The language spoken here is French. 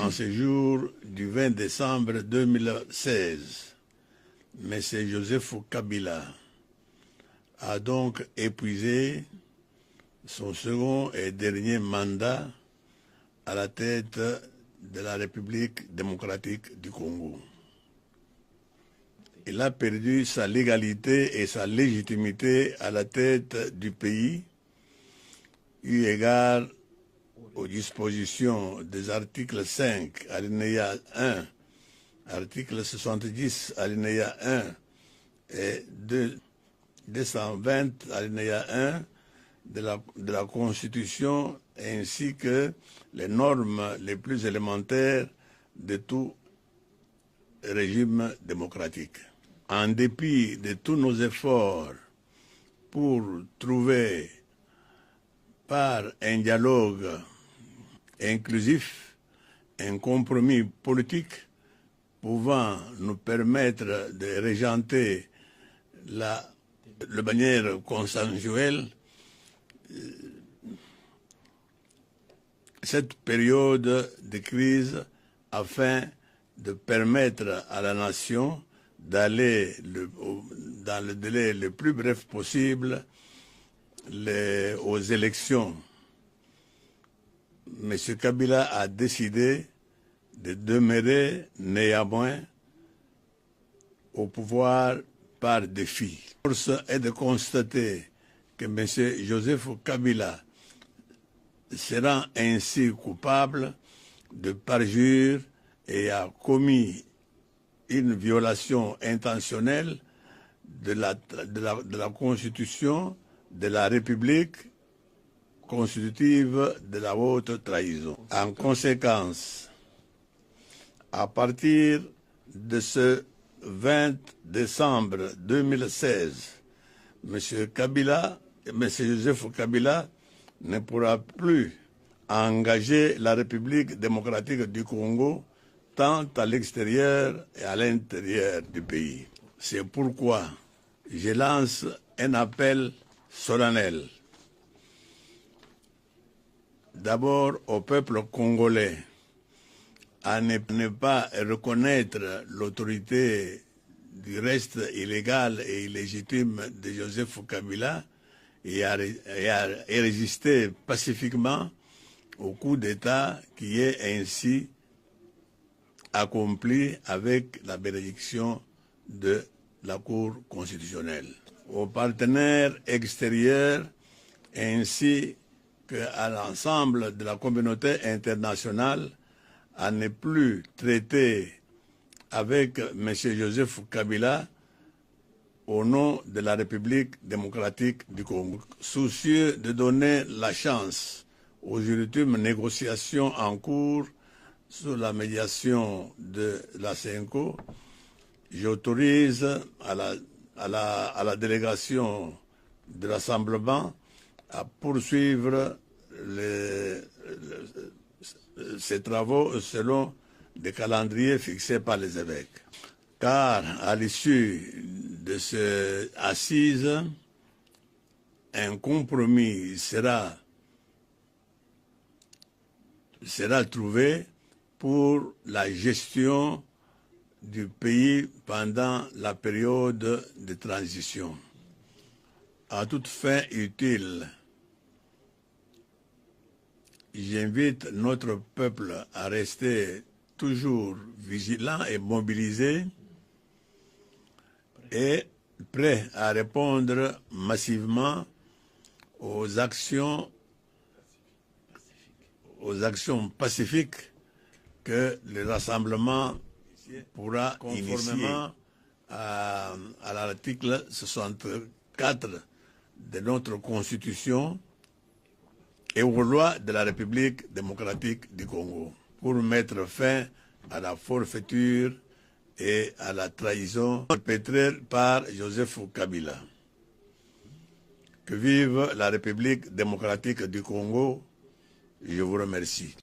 En ce jour du 20 décembre 2016, M. Joseph Kabila a donc épuisé son second et dernier mandat à la tête de la République démocratique du Congo. Il a perdu sa légalité et sa légitimité à la tête du pays, eu égard aux dispositions des articles 5, alinéa 1, article 70, alinéa 1 et 220, alinéa 1 de la Constitution, ainsi que les normes les plus élémentaires de tout régime démocratique. En dépit de tous nos efforts pour trouver par un dialogue inclusif un compromis politique pouvant nous permettre de régenter de manière consensuelle cette période de crise afin de permettre à la nation d'aller dans le délai le plus bref possible aux élections. M. Kabila a décidé de demeurer néanmoins au pouvoir par défi. Force est de constater que M. Joseph Kabila sera ainsi coupable de parjure et a commis une violation intentionnelle de la Constitution de la République constitutive de la haute trahison. En conséquence, à partir de ce 20 décembre 2016, M. Joseph Kabila ne pourra plus engager la République démocratique du Congo tant à l'extérieur et à l'intérieur du pays. C'est pourquoi je lance un appel solennel. D'abord au peuple congolais à ne pas reconnaître l'autorité du reste illégal et illégitime de Joseph Kabila et à résister pacifiquement au coup d'État qui est ainsi accompli avec la bénédiction de la Cour constitutionnelle. Aux partenaires extérieurs ainsi qu'à l'ensemble de la communauté internationale à ne plus traiter avec M. Joseph Kabila au nom de la République démocratique du Congo. Soucieux de donner la chance aux ultimes négociations en cours sous la médiation de la CENCO, j'autorise à la délégation de rassemblement à poursuivre ces travaux selon des calendriers fixés par les évêques. Car à l'issue de ces assises, un compromis sera trouvé pour la gestion du pays pendant la période de transition. À toute fin utile, j'invite notre peuple à rester toujours vigilant et mobilisé et prêt à répondre massivement aux actions pacifiques que le rassemblement pourra conformément à l'article 64 de notre Constitution et aux lois de la République démocratique du Congo pour mettre fin à la forfaiture et à la trahison perpétrée par Joseph Kabila. Que vive la République démocratique du Congo. Je vous remercie.